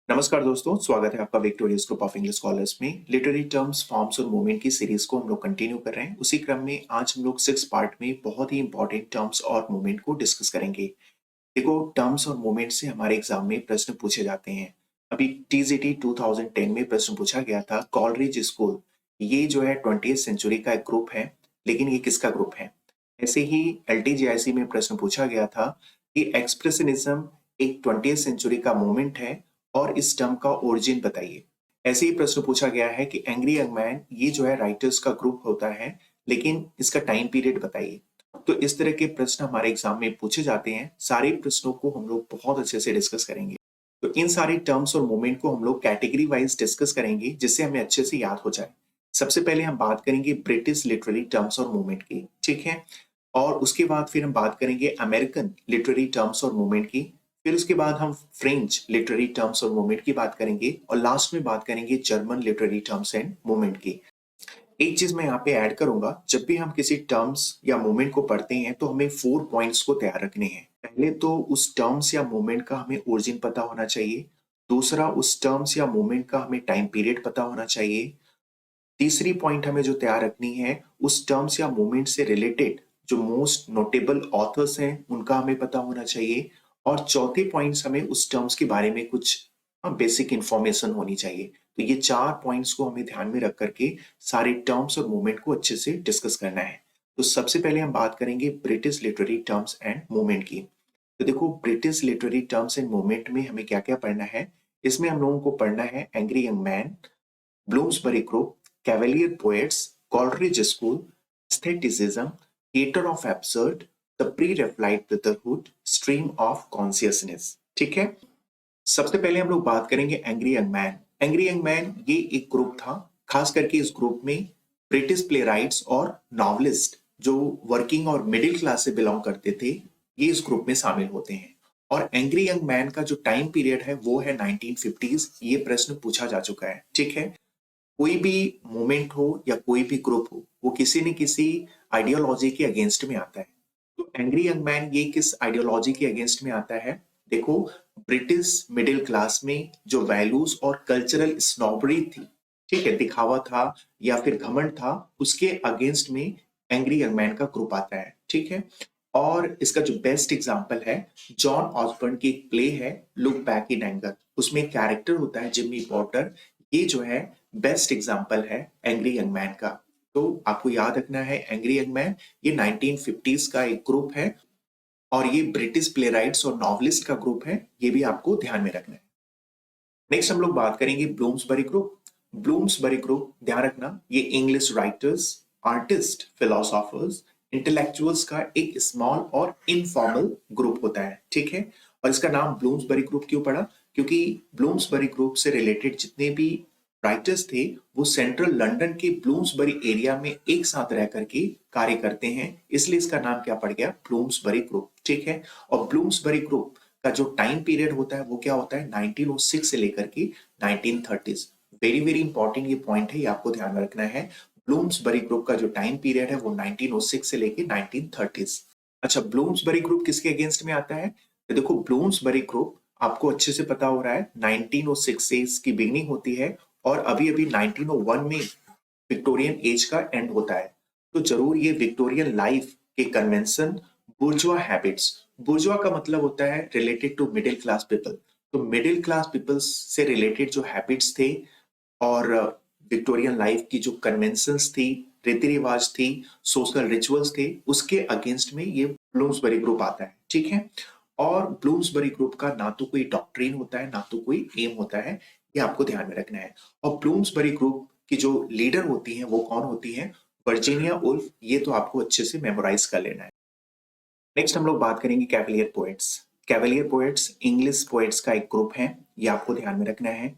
नमस्कार दोस्तों, स्वागत है आपका victorious group of English scholars में। लिटरेरी टर्म्स, फॉर्म्स और मूवमेंट की सीरीज को हम लोग कंटिन्यू कर रहे हैं। उसी क्रम में आज हम लोग 6 पार्ट में बहुत ही इंपॉर्टेंट टर्म्स और मूवमेंट को डिस्कस करेंगे। देखो, टर्म्स और मूवमेंट से हमारे एग्जाम में प्रश्न पूछे जाते हैं। अभी टीजीटी 2010 में प्रश्न पूछा गया था, कॉलरिज स्कूल ये जो है 20th सेंचुरी का एक ग्रुप है, लेकिन ये किसका ग्रुप है। ऐसे ही एलटीजीआईसी में प्रश्न पूछा गया था कि एक्सप्रेशनिज्म एक 20th सेंचुरी का मूवमेंट है और इस टर्म का ओरिजिन बताइए। ऐसे ही प्रश्न पूछा गया है कि एंग्री यंग मैन ये जो है राइटर्स का ग्रुप होता है, लेकिन इसका टाइम पीरियड बताइए। तो इस तरह के प्रश्न हमारे एग्जाम में पूछे जाते हैं। सारे प्रश्नों को हम लोग बहुत अच्छे से डिस्कस करेंगे। तो इन सारे टर्म्स और मूवमेंट को हम लोग कैटेगरी वाइज डिस्कस करेंगे, जिससे हमें अच्छे से याद हो जाए। सबसे पहले हम बात करेंगे ब्रिटिश लिटरेरी टर्म्स और मूवमेंट की, ठीक है। और उसके बाद फिर हम बात करेंगे अमेरिकन लिटरेरी टर्म्स और मूवमेंट की। फिर उसके बाद हम फ्रेंच लिटरेरी टर्म्स और मूवमेंट की बात करेंगे और लास्ट में बात करेंगे German literary terms and movement की। एक चीज मैं यहाँ पे ऐड करूंगा, जब भी हम किसी टर्म्स या मूवमेंट को पढ़ते हैं तो हमें 4 पॉइंट्स को तैयार रखने हैं। पहले तो उस टर्म्स या मूवमेंट का हमें ओरिजिन पता होना चाहिए। दूसरा, उस टर्म्स या मूवमेंट का हमें टाइम पीरियड पता होना चाहिए। तीसरी पॉइंट हमें जो तैयार रखनी है, उस टर्म्स या मूवमेंट से रिलेटेड जो मोस्ट नोटेबल ऑथर्स हैं उनका हमें पता होना चाहिए। और चौथे पॉइंट्स, हमें उस टर्म्स के बारे में कुछ बेसिक इंफॉर्मेशन होनी चाहिए। तो ये 4 पॉइंट्स को हमें ध्यान में रख करके सारे टर्म्स और मूवमेंट को अच्छे से डिस्कस करना है। तो सबसे पहले हम बात करेंगे British literary terms and movement की। तो देखो, British literary terms and movement में हमें क्या क्या पढ़ना है। इसमें हम लोगों को पढ़ना है angry young man, Bloomsbury group, Cavalier Poets, Coleridge School, Aestheticism, Theatre of Absurd, The Pre-Raphaelite Brotherhood, Stream of Consciousness। ठीक है। सबसे पहले हम लोग बात करेंगे angry young man. Angry young man ये एक ग्रुप था। खास करके इस ग्रुप में ब्रिटिश प्लेराइट्स और नॉवलिस्ट जो वर्किंग और मिडिल क्लास से बिलोंग करते थे, ये इस ग्रुप में शामिल होते हैं। और एंग्री यंग मैन का जो टाइम पीरियड है वो है 1950s। ये प्रश्न पूछा जा चुका है, ठीक है। कोई भी मूवमेंट हो या कोई भी ग्रुप हो, वो किसी न किसी आइडियोलॉजी के अगेंस्ट में आता है। तो एंग्री यंग मैन ये किस आइडियोलॉजी के अगेंस्ट में आता है। देखो, ब्रिटिश मिडिल क्लास में जो वैल्यूज और कल्चरल स्नॉबरी थी, ठीक है, दिखावा था या फिर घमंड था, उसके अगेंस्ट में एंग्री यंग मैन का ग्रुप आता है, ठीक है। और इसका जो बेस्ट एग्जांपल है, जॉन ऑसबर्न की एक प्ले है लुक बैक इन एंगर। उसमें एक कैरेक्टर होता है जिमी पॉटर। ये जो है बेस्ट एग्जांपल है एंग्री यंग मैन का। तो आपको याद रखना है, एंग्री यंग मैन ये 1950s का एक ग्रुप है और ये ब्रिटिश प्लेराइट्स और नॉवलिस्ट का ग्रुप है। ये भी आपको ध्यान में रखना है। नेक्स्ट हम लोग बात करेंगे ब्लूम्सबरी ग्रुप। ब्लूम्सबरी ग्रुप, ध्यान रखना, ये English writers, artist, philosophers, intellectuals का एक स्मॉल और इनफॉर्मल ग्रुप होता है, ठीक है। और इसका नाम ब्लूम्सबरी ग्रुप क्यों पड़ा? क्योंकि ब्लूम्सबरी ग्रुप से रिलेटेड जितने भी राइटर्स थे वो सेंट्रल लंदन के ब्लूम्सबरी एरिया में एक साथ रह करके कार्य करते हैं, इसलिए इसका नाम क्या पड़ गया, ब्लूम्सबरी ग्रुप, ठीक है। और ब्लूम्सबरी ग्रुप का जो टाइम पीरियड होता है वो क्या होता है, 1906 से लेकर के 1930s। वेरी वेरी इंपॉर्टेंट ये पॉइंट है, ये आपको ध्यान में रखना है। ब्लूम्सबरी ग्रुप का जो टाइम पीरियड है वो 1906 से लेके 1930s। अच्छा, ब्लूम्सबरी ग्रुप किसके अगेंस्ट में आता है? तो देखो, ब्लूम्सबरी ग्रुप आपको अच्छे से पता हो रहा है 1906 से इसकी बिगनिंग होती है और अभी अभी 1901 में विक्टोरियन एज का एंड होता है। तो जरूर ये विक्टोरियन लाइफ के कन्वेंशन, बुर्जुआ हैबिट्स, बुर्जुआ का मतलब होता है related to middle class people. तो मिडिल क्लास पीपल्स से रिलेटेड जो हैबिट्स थे और विक्टोरियन लाइफ की जो कन्वेंशंस थी, रीति रिवाज थी, सोशल रिचुअल्स थे, उसके अगेंस्ट में ये ब्लूम्सबरी ग्रुप आता है, ठीक है। और ब्लूम्सबरी ग्रुप का ना तो कोई डॉक्ट्रिन होता है ना तो कोई एम होता है, ये आपको ध्यान में रखना है। और ब्लूम्सबरी ग्रुप की जो लीडर होती है वो कौन होती है, वर्जीनिया वुल्फ। ये तो आपको अच्छे से मेमोराइज कर लेना है। नेक्स्ट हम लोग बात करेंगे Cavalier poets. Cavalier poets English poets का एक ग्रुप है, ये आपको ध्यान में रखना है।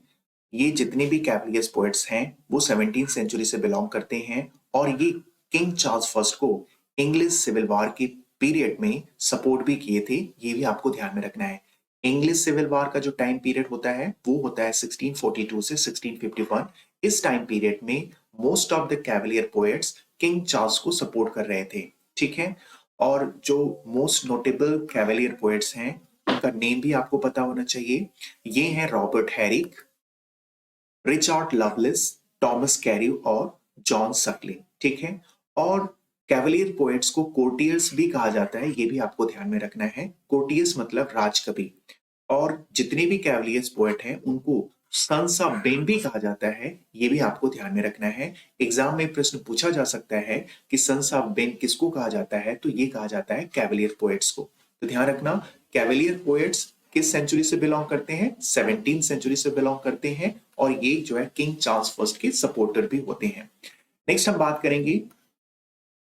ये जितने भी कैवलियर्स पोएट्स हैं वो 17th सेंचुरी से बिलोंग करते हैं और ये किंग चार्ल्स फर्स्ट को इंग्लिश सिविल वॉर के पीरियड में सपोर्ट भी किए थे, ये भी आपको ध्यान में रखना है। इंग्लिश सिविल वॉर का जो टाइम पीरियड होता है वो होता है 1642 से 1651। इस टाइम पीरियड में most of the Cavalier poets king Charles को सपोर्ट कर रहे थे, ठीक है। और जो मोस्ट नोटेबल कैवलियर पोएट्स हैं उनका नेम भी आपको पता होना चाहिए। ये हैं Robert Herrick, Richard loveless, Thomas carry और जॉन सकलिन। ठीक है। और कैवलियर पोएट्स को कोर्टियर्स भी कहा जाता है, ये भी आपको ध्यान में रखना है। कोर्टियर्स मतलब राजकवि। और जितने भी कैवलियर्स पोएट हैं उनको सन्स ऑफ बेन भी कहा जाता है, ये भी आपको ध्यान में रखना है। एग्जाम में प्रश्न पूछा जा सकता है कि सन्स ऑफ बेन किसको कहा जाता है, तो ये कहा जाता है कैवलियर पोएट्स को। तो ध्यान रखना, कैवलियर पोएट्स किस सेंचुरी से बिलोंग करते हैं? 17th सेंचुरी से बिलोंग करते हैं। और ये जो है किंग चार्ल्स फर्स्ट के सपोर्टर भी होते हैं। नेक्स्ट हम बात करेंगे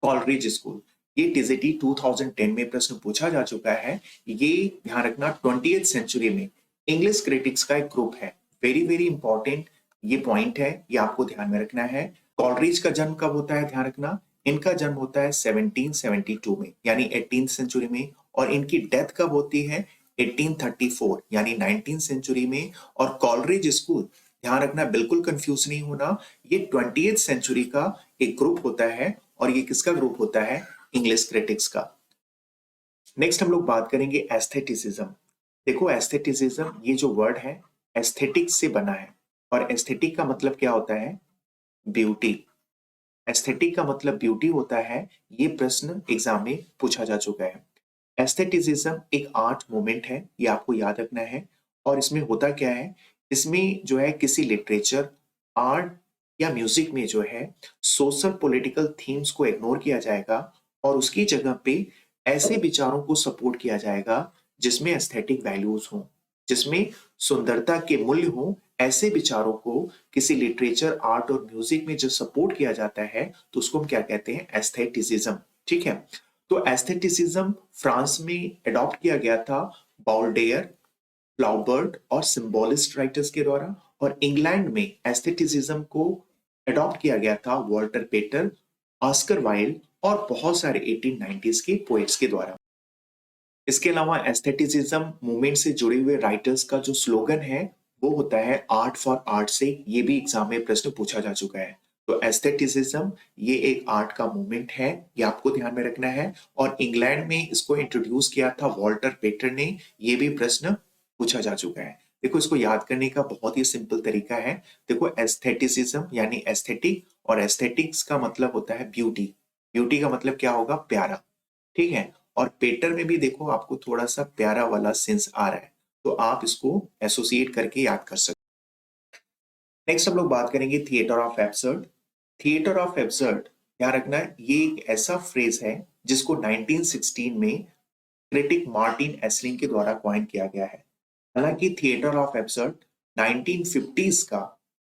कॉलरिज स्कूल। ये टीजीटी 2010 में प्रश्न पूछा जा चुका है। ये ध्यान रखना 20th सेंचुरी में इंग्लिश क्रिटिक्स का एक ग्रुप है। वेरी वेरी इंपॉर्टेंट ये पॉइंट है, ये आपको ध्यान में रखना है। कॉलरिज का जन्म कब होता है? ध्यान रखना, इनका जन्म होता है 1772 में यानी 18th सेंचुरी में। और इनकी डेथ कब होती है? 1834 यानी 19th सेंचुरी में। और कॉलरिज स्कूल ध्यान रखना, बिल्कुल कंफ्यूज नहीं होना, ये 20th सेंचुरी का एक ग्रुप होता है। और ये किसका ग्रुप होता है? इंग्लिश क्रिटिक्स का। नेक्स्ट हम लोग बात करेंगे एस्थेटिसिज्म। देखो एस्थेटिसिज्म ये जो वर्ड है एस्थेटिक्स से बना है। और एस्थेटिक का मतलब क्या होता है? ब्यूटी। एस्थेटिक का मतलब ब्यूटी होता है। ये प्रश्न एग्जाम में पूछा जा चुका है। एस्थेटिसिज्म एक आर्ट मूवमेंट है, ये आपको याद रखना है। और इसमें होता क्या है, इसमें जो है किसी लिटरेचर, आर्ट या म्यूजिक में जो है सोशल पॉलिटिकल थीम्स को इग्नोर किया जाएगा और उसकी जगह पे ऐसे विचारों को सपोर्ट किया जाएगा जिसमें एस्थेटिक वैल्यूज हों, जिसमें सुंदरता के मूल्य हों। ऐसे विचारों को किसी लिटरेचर, आर्ट और म्यूजिक में जो सपोर्ट किया जाता है तो उसको हम क्या कहते हैं? एस्थेटिसिज्म। ठीक है। तो एस्थेटिसिज्म फ्रांस में अडॉप्ट किया गया था बाउल्डेयर, फ्लाउबर्ट और सिंबॉलिस्ट राइटर्स के द्वारा। और इंग्लैंड में एस्थेटिसिज्म को अडॉप्ट किया गया था वॉल्टर पेटर, ऑस्कर वाइल्ड और बहुत सारे 1890s के पोएट्स के द्वारा। इसके अलावा एस्थेटिसिज्म मूवमेंट से जुड़े हुए राइटर्स का जो स्लोगन है वो होता है आर्ट फॉर आर्ट से। ये भी एग्जाम में प्रश्न पूछा जा चुका है। तो एस्थेटिसिज्म ये एक आर्ट का मूवमेंट है, ये आपको ध्यान में रखना है। और इंग्लैंड में इसको इंट्रोड्यूस किया था वॉल्टर पेटर ने, ये भी प्रश्न पूछा जा चुका है। देखो इसको याद करने का बहुत ही सिंपल तरीका है। देखो एस्थेटिसिज्म यानी एस्थेटिक, और एस्थेटिक्स का मतलब होता है ब्यूटी। ब्यूटी का मतलब क्या होगा? प्यारा। ठीक है। और पेटर में भी देखो आपको थोड़ा सा प्यारा वाला सेंस आ रहा है, तो आप इसको एसोसिएट करके याद कर सकते। नेक्स्ट हम लोग बात करेंगे theatre of absurd. Theatre of absurd ध्यान रखना है, ये एक ऐसा फ्रेज है जिसको 1916 में क्रिटिक मार्टिन एसलिंग के द्वारा कॉइन किया गया है। हालांकि थिएटर ऑफ एब्सर्ड 1950s का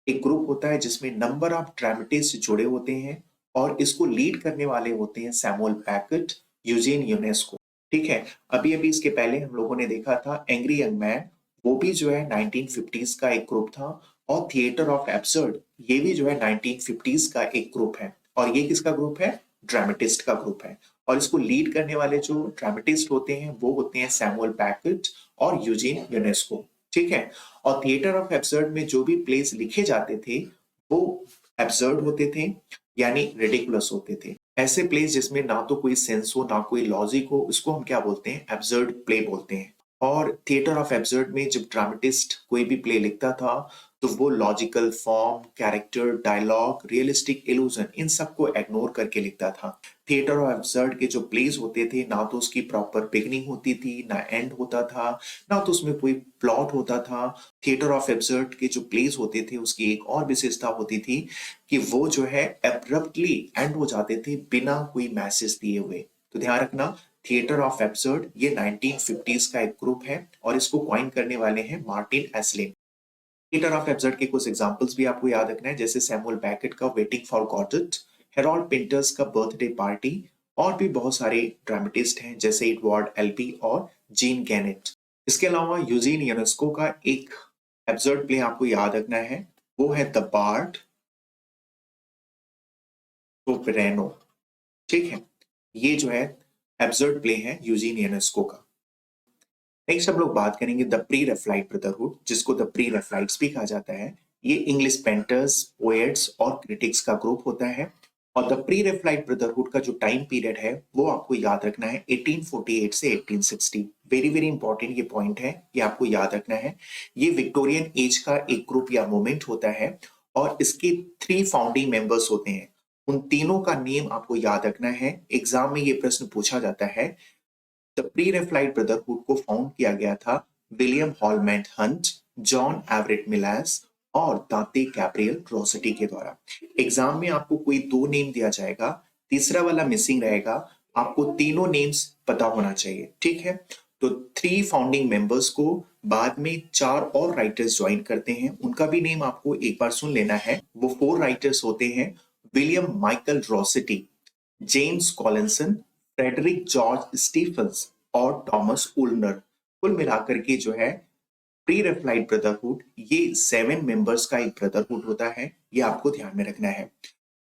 एक ग्रुप होता है जिसमें नंबर ऑफ ड्रामेटिस्ट जुड़े होते हैं। और इसको लीड करने वाले होते हैं सैमुअल बैकेट, यूजीन यूनेस्को। ठीक है। अभी अभी इसके पहले हम लोगों ने देखा था एंग्री यंग मैन, वो भी जो है 1950s का एक ग्रुप था। और थिएटर ऑफ एब्सर्ड ये भी जो है 1950s का एक ग्रुप है। और ये किसका ग्रुप है? ड्रामेटिस्ट का ग्रुप है। और इसको लीड करने वाले जो ड्रामेटिस्ट होते हैं वो होते हैं सैमुअल बैकेट और यूजीन यूनेस्को। ठीक है। और थिएटर ऑफ एब्सर्ड में जो भी प्लेस लिखे जाते थे वो एब्सर्ड होते थे, यानी रिडिकुलस होते थे। ऐसे प्लेस जिसमें ना तो कोई सेंस हो ना कोई लॉजिक हो, उसको हम क्या बोलते हैं? एब्सर्ड प्ले बोलते हैं। और थिएटर ऑफ एब्सर्ड में जब ड्रामेटिस्ट कोई भी प्ले लिखता था तो वो logical form, character, dialogue, realistic illusion, इन सबको इग्नोर करके लिखता था। थिएटर ऑफ एब्सर्ड के जो प्लेस होते थे ना तो उसकी प्रॉपर बिगनिंग होती थी, ना एंड होता था, ना तो उसमें कोई प्लॉट होता था। थिएटर ऑफ एब्सर्ड के जो प्लेस होते थे उसकी एक और विशेषता होती थी कि वो जो है एब्रप्टली एंड हो जाते थे बिना कोई मैसेज दिए हुए। तो ध्यान रखना, थिएटर ऑफ एब्सर्ड ये 1950s का एक ग्रुप है और इसको कॉइन करने वाले हैं Martin Esslin. Theatre of absurd के कुछ एग्जांपल्स भी आपको याद रखना है, जैसे सैमुअल बैकेट का वेटिंग फॉर गॉडट, हेरोल्ड पिंटर्स का बर्थडे पार्टी। और भी बहुत सारे ड्रामेटिस्ट हैं जैसे एडवर्ड एल्बी और जीन गैनेट। इसके अलावा यूजीन यूनेस्को का एक एब्सर्ड प्ले आपको याद रखना है, वो है द बार्ड सोप्रेनो। ठीक है। ये जो है एब्सर्ड प्ले है यूजीन यूनेस्को का। नेक्स्ट हम लोग बात करेंगे द प्री रेफ्लाइट ब्रदरहुड, जिसको द प्री रेफ्लाइट्स भी कहा जाता है। ये इंग्लिश पेंटर्स, पोएट्स और क्रिटिक्स का ग्रुप होता है। और द प्री रेफ्लाइट ब्रदरहुड का जो टाइम पीरियड है वो आपको याद रखना है 1848 से 1860। वेरी वेरी इंपॉर्टेंट ये पॉइंट है, ये आपको याद रखना है। ये विक्टोरियन एज का एक ग्रुप या मूवमेंट होता है और इसके 3 फाउंडिंग मेंबर्स होते हैं। उन तीनों का नेम आपको याद रखना है। एग्जाम में ये प्रश्न पूछा जाता है। द प्री रेफ्लाइट ब्रदरहुड को फाउंड किया गया था विलियम हॉलमैंड हंट, जॉन एवरेट मिलास और दांते गैब्रियल रोसेटी के द्वारा। एग्जाम में आपको कोई 2 नेम दिया जाएगा, तीसरा वाला मिसिंग रहेगा। आपको तीनों नेम्स पता होना चाहिए, ठीक है। तो 3 फाउंडिंग मेंबर्स को बाद में 4 और राइटर्स ज्वाइन करते हैं, उनका भी नेम आपको एक बार सुन लेना है। वो 4 राइटर्स होते हैं William Michael Rossetti, James Collinson, Frederick George Stephens और थॉमस उल्नर। कुल मिलाकर के जो है प्री रेफ्लाइट ब्रदरहुड, ये 7 मेंबर्स का एक ब्रदरहुड होता है, ये आपको ध्यान में रखना है।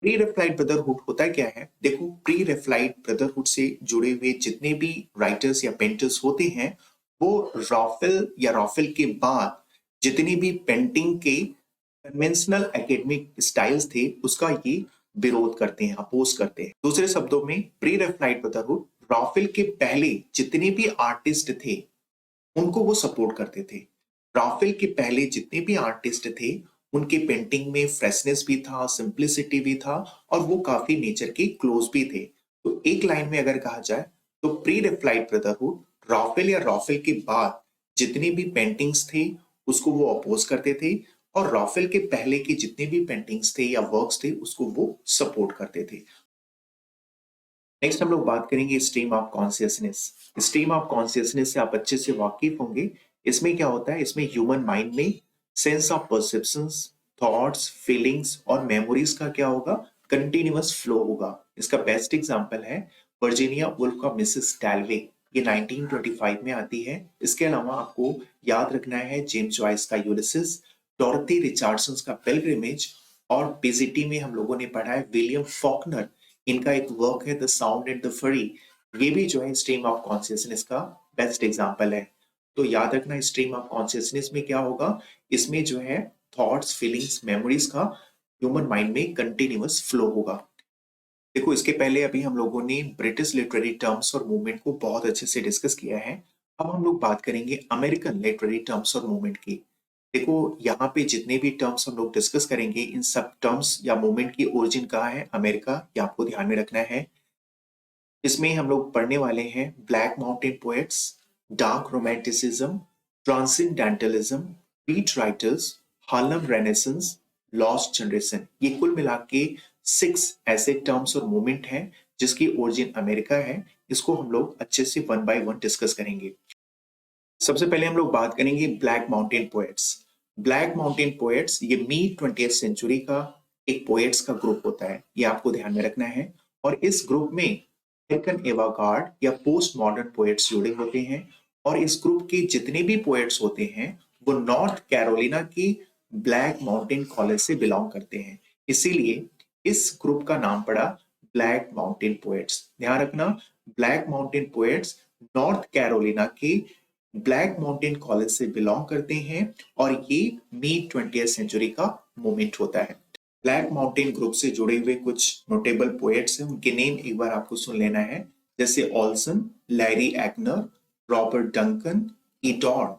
प्री रेफ्लाइट ब्रदरहुड होता क्या है? देखो, प्री रेफ्लाइट ब्रदरहुड से जुड़े हुए जितने भी राइटर्स या पेंटर्स होते हैं, वो रॉफेल या रॉफेल के बाद जितनी भी पेंटिंग के कन्वेंशनल एकेडमिक स्टाइल्स थे, उसका ये विरोध करते हैं, अपोज करते हैं। दूसरे शब्दों में प्री रेफ्लाइट ब्रदरहुड रॉफेल के पहले जितने भी आर्टिस्ट थे उनको वो सपोर्ट करते थे। राफेल के पहले जितने भी आर्टिस्ट थे उनके पेंटिंग में फ्रेशनेस भी था, सिंप्लिसिटी भी था और वो काफी नेचर के क्लोज भी थे। तो एक लाइन में अगर कहा जाए तो प्री रेफ्लाइट ब्रदरहुड राफेल या राफेल के बाद जितनी भी पेंटिंग्स थे उसको वो अपोज करते थे और राफेल के पहले के जितने भी पेंटिंग्स थे या वर्क्स थे उसको वो सपोर्ट करते थे। नेक्स्ट हम लोग बात करेंगे stream of consciousness. Stream of consciousness से आप अच्छे से वाकिफ होंगे। इसमें क्या होता है? इसमें ह्यूमन माइंड में sense of perceptions, thoughts, feelings और मेमोरीज का क्या होगा? कंटिन्यूअस फ्लो होगा। इसका बेस्ट एग्जांपल है वर्जीनिया वुल्फ का मिसेस डैलवे, ये 1925 में आती है। इसके अलावा आपको याद रखना है जेम्स जॉयस का यूलिसिस, डॉरथी रिचर्डसन का पिलग्रिमेज और पीजीटी में हम लोगों ने पढ़ा है विलियम फॉकनर, इनका एक वर्क है द साउंड एंड द फरी। ये भी जो है स्ट्रीम ऑफ कॉन्शियसनेस का बेस्ट एग्जांपल है। तो याद रखना स्ट्रीम ऑफ कॉन्शियसनेस में क्या होगा? इसमें जो है थॉट्स, फीलिंग्स, मेमोरीज का ह्यूमन माइंड में कंटिन्यूअस फ्लो होगा। देखो, इसके पहले अभी हम लोगों ने ब्रिटिश लिटरेरी टर्म्स और मूवमेंट को बहुत अच्छे से डिस्कस किया है। अब हम लोग बात करेंगे अमेरिकन लिटरेरी टर्म्स और मूवमेंट की। देखो, यहाँ पे जितने भी टर्म्स हम लोग डिस्कस करेंगे, इन सब टर्म्स या मूवमेंट की ओरिजिन कहाँ है? अमेरिका, ये आपको ध्यान में रखना है। इसमें हम लोग पढ़ने वाले हैं Black Mountain poets, dark romanticism, transcendentalism, beat writers, Harlem Renaissance, lost generation. ये कुल मिला के 6 ऐसे टर्म्स और मूवमेंट हैं जिसकी ओरिजिन अमेरिका है। इसको हम लोग अच्छे से 1 बाय 1 डिस्कस करेंगे। सबसे पहले हम लोग बात करेंगे black Mountain poets. Black Mountain poets ये मिड 20th सेंचुरी का एक पोएट्स का ग्रुप होता है, ये आपको ध्यान में रखना है। और इस ग्रुप में अमेरिकन एवागार्ड या पोस्ट मॉडर्न पोएट्स जुड़े होते हैं और इस ग्रुप के जितने भी पोएट्स होते हैं वो नॉर्थ कैरोलिना की ब्लैक माउंटेन कॉलेज से बिलोंग करते हैं। इसीलिए इस ग्रुप का नाम पड़ा ब्लैक माउंटेन पोएट्स। ध्यान रखना, black Mountain poets north Carolina के ब्लैक माउंटेन कॉलेज से बिलोंग करते हैं और ये मिड 20th सेंचुरी का मूवमेंट होता है। ब्लैक माउंटेन ग्रुप से जुड़े हुए कुछ नोटेबल पोएट्स हैं, उनके नेम एक बार आपको सुन लेना है, जैसे ऑल्सन, लैरी एग्नर, रॉबर्ट डंकन, ईडॉर्न,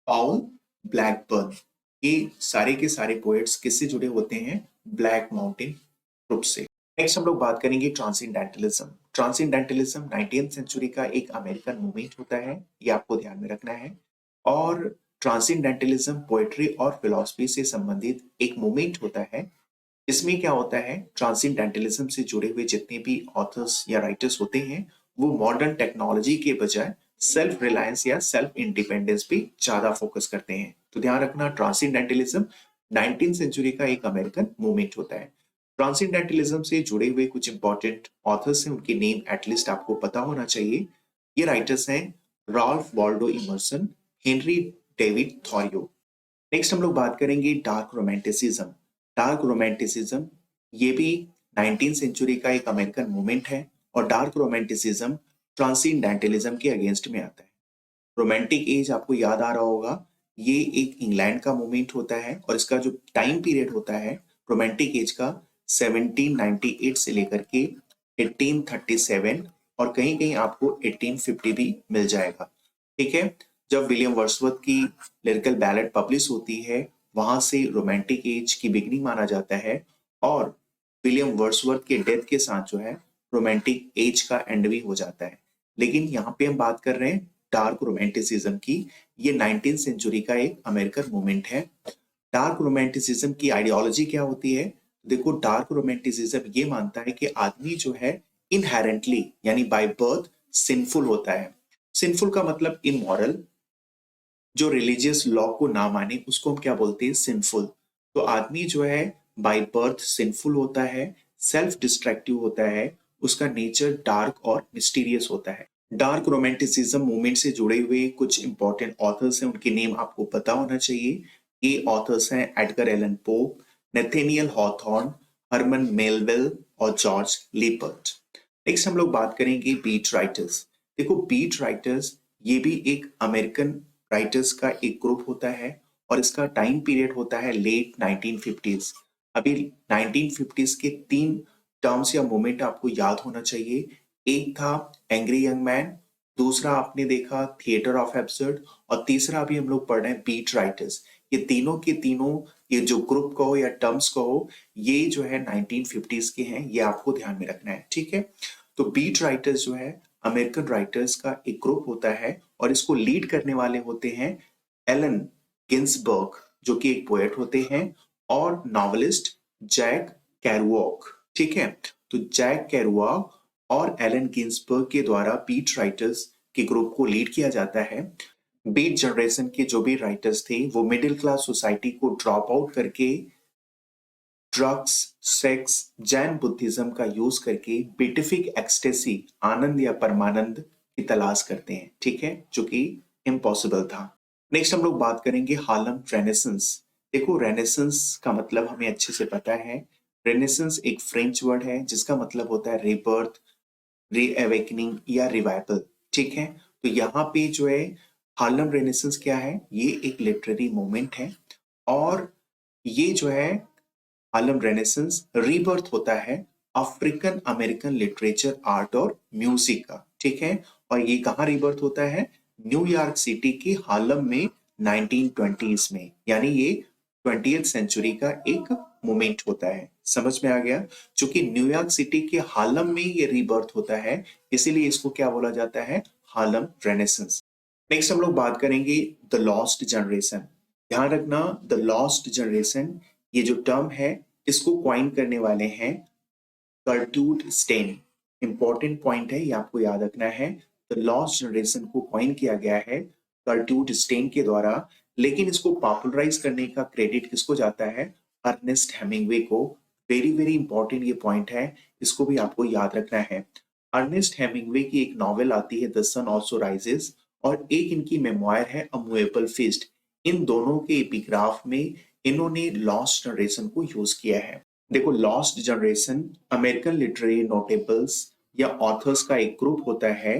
पाउल, ब्लैकबर्न। ये सारे के सारे पोएट्स किससे जुड़े होते हैं? ब्लैक माउंटेन ग्रुप से। नेक्स्ट हम लोग बात करेंगे ट्रांसेंडेंटलिज्म। ट्रांसेंडेंटलिज्म 19th सेंचुरी का एक अमेरिकन मूवमेंट होता है, ये आपको ध्यान में रखना है। और ट्रांसेंडेंटलिज्म पोएट्री और फिलॉसफी से संबंधित एक मूवमेंट होता है। इसमें क्या होता है? ट्रांसेंडेंटलिज्म से जुड़े हुए जितने भी ऑथर्स या राइटर्स होते हैं वो मॉडर्न टेक्नोलॉजी के बजाय सेल्फ रिलायंस या सेल्फ इंडिपेंडेंस पे ज्यादा फोकस करते हैं। तो ध्यान रखना, ट्रांसेंडेंटलिज्म 19th सेंचुरी का एक अमेरिकन मूवमेंट होता है। ट्रांसेंडेंटलिज्म से जुड़े हुए कुछ इंपॉर्टेंट ऑथर्स हैं, उनके नेम एटलीस्ट आपको पता होना चाहिए। ये राइटर्स हैं Ralph Waldo Emerson, Henry David Thoreau. Next हम लोग बात करेंगे डार्क रोमांटिसिज्म। डार्क रोमांटिसिज्म ये भी 19th सेंचुरी का एक अमेरिकन मूवमेंट है और डार्क रोमांटिसिज्म ट्रांसेंडेंटलिज्म के अगेंस्ट में आता है। रोमांटिक एज आपको याद आ रहा होगा, ये एक इंग्लैंड का मूवमेंट होता है और इसका जो टाइम पीरियड होता है रोमांटिक एज का 1798 से लेकर के 1837 और कहीं कहीं आपको 1850 भी मिल जाएगा। ठीक है, जब विलियम वर्ड्सवर्थ की लिरिकल बैलेड पब्लिश होती है वहां से रोमांटिक एज की बिगनिंग माना जाता है और विलियम वर्ड्सवर्थ के डेथ के साथ जो है रोमांटिक एज का एंड भी हो जाता है। लेकिन यहाँ पे हम बात कर रहे हैं डार्क रोमांटिसिज्म की। ये 19th सेंचुरी का एक अमेरिकन मूवमेंट है। डार्क रोमांटिसिज्म की आइडियोलॉजी क्या होती है? देखो, डार्क रोमांटिसिज्म ये मानता है कि आदमी जो है इनहेरेंटली यानी बाय बर्थ सिंफुल होता है। सिंफुल का मतलब इमोरल, जो रिलीजियस लॉ को ना माने उसको हम क्या बोलते हैं? सिंफुल। तो आदमी जो है बाय बर्थ सिंफुल होता है, सेल्फ डिस्ट्रक्टिव होता है, उसका नेचर डार्क और मिस्टीरियस होता है। डार्क रोमांटिसिज्म मूवमेंट से जुड़े हुए कुछ इंपॉर्टेंट ऑथर्स हैं, उनके नेम आपको पता होना चाहिए। ये ऑथर्स हैं Edgar Allan Pope, Nathaniel Hawthorne, Herman Melville और जॉर्ज लीपर्ट। नेक्स्ट हम लोग बात करेंगे बीट राइटर्स। देखो, बीट राइटर्स ये भी एक अमेरिकन राइटर्स का एक ग्रुप होता है और इसका टाइम पीरियड होता है लेट 1950s। अभी 1950s के 3 टर्म्स या मोमेंट आपको याद होना चाहिए। एक था एंग्री यंग मैन, दूसरा आपने देखा थिएटर ऑफ एब्सर्ड और तीसरा अभी हम लोग पढ़ रहे हैं बीट राइटर्स। ये तीनों के तीनों, ये जो ग्रुप कहो या टर्म्स कहो, ये जो है 1950s के हैं, ये आपको ध्यान में रखना है। ठीक है, तो बीट राइटर्स जो है अमेरिकन राइटर्स का एक ग्रुप होता है और इसको लीड करने वाले होते हैं एलन गिन्सबर्ग, जो कि एक पोएट होते हैं, और नॉवेलिस्ट जैक कैरुआक। ठीक है, तो जैक कैरुआक और एलन गिन्सबर्ग के द्वारा बीट राइटर्स के ग्रुप को लीड किया जाता है। बीट जनरेशन के जो भी राइटर्स थे वो मिडिल क्लास सोसाइटी को ड्रॉप आउट करके ड्रग्स, सेक्स, जैन बुद्धिज्म का यूज करके बेटिफिक एक्सटेसी, आनंद या परमानंद की तलाश करते हैं। ठीक है, जो कि इम्पॉसिबल था। नेक्स्ट हम लोग बात करेंगे हार्लम रेनेसेंस। देखो, रेनेसेंस का मतलब हमें अच्छे से पता है। रेनेसेंस एक फ्रेंच वर्ड है जिसका मतलब होता है रीबर्थ, रीअवेकनिंग या रिवाइवल। ठीक है, तो यहाँ पे जो है हार्लम रेनेसेंस क्या है? ये एक लिटरेरी मूवमेंट है और ये जो है हार्लम रेनेसेंस रीबर्थ होता है अफ्रीकन अमेरिकन लिटरेचर, आर्ट और म्यूजिक का। ठीक है, और ये कहाँ रीबर्थ होता है? न्यूयॉर्क सिटी के हार्लम में 1920s में, यानी ये 20th सेंचुरी का एक मोमेंट होता है। समझ में आ गया? क्योंकि न्यूयॉर्क सिटी के हार्लम में ये रीबर्थ होता है, इसीलिए इसको क्या बोला जाता है? हार्लम रेनेसेंस। नेक्स्ट हम लोग बात करेंगे द लॉस्ट जनरेशन। ध्यान रखना, द लॉस्ट जनरेशन ये जो टर्म है इसको क्वाइन करने वाले हैं कर्ट्यूड स्टेन। इंपॉर्टेंट पॉइंट है, ये आपको याद रखना है। द लॉस्ट जनरेशन को क्वाइन किया गया है कर्ट्यूड स्टेन के द्वारा, लेकिन इसको पॉपुलराइज करने का क्रेडिट किसको जाता है? अर्नेस्ट हेमिंगवे को। वेरी वेरी इंपॉर्टेंट ये पॉइंट है, इसको भी आपको याद रखना है। अर्नेस्ट हेमिंगवे की एक नॉवेल आती है द सन ऑल्सो राइजेस और एक इनकी मेमोयर है अ मूवेबल फीस्ट। इन दोनों के एपिग्राफ में इन्होंने लॉस्ट जनरेशन को यूज किया है। देखो, lost generation American literary notables या ऑथर्स का एक ग्रुप होता है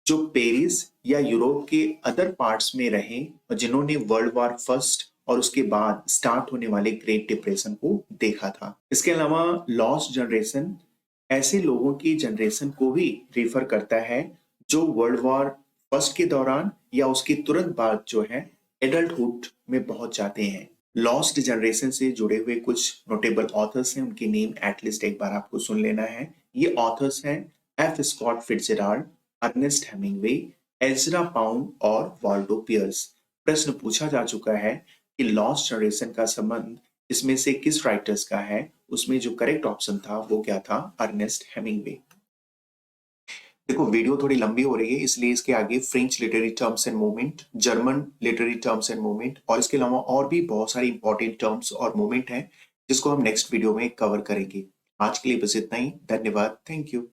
जो पेरिस या यूरोप के अदर पार्ट्स में रहे और जिन्होंने वर्ल्ड वॉर फर्स्ट और उसके बाद स्टार्ट होने वाले ग्रेट डिप्रेशन को देखा था। इसके अलावा लॉस्ट जनरेशन ऐसे लोगों की जनरेशन को भी रेफर करता है जो वर्ल्ड वॉर फर्स्ट के दौरान या उसके तुरंत बाद जो है एडल्टहुड में पहुंच जाते हैं। लॉस्ट जनरेशन से जुड़े हुए कुछ नोटेबल ऑथर्स हैं, उनके नेम एटलीस्ट एक बार आपको सुन लेना है। ये ऑथर्स हैं F Scott Fitzgerald, Ernest Hemingway, Ezra Pound और वाल्डो पियर्स। प्रश्न पूछा जा चुका है कि लॉस्ट जनरेशन का संबंध इसमें से किस राइटर्स का है? उसमें जो करेक्ट ऑप्शन था वो क्या था? Ernest Hemingway. देखो, वीडियो थोड़ी लंबी हो रही है इसलिए इसके आगे French literary terms and movement, German literary terms and movement और इसके अलावा और भी बहुत सारी इंपॉर्टेंट टर्म्स और मूवमेंट हैं जिसको हम नेक्स्ट वीडियो में कवर करेंगे। आज के लिए बस इतना ही। धन्यवाद। Thank you.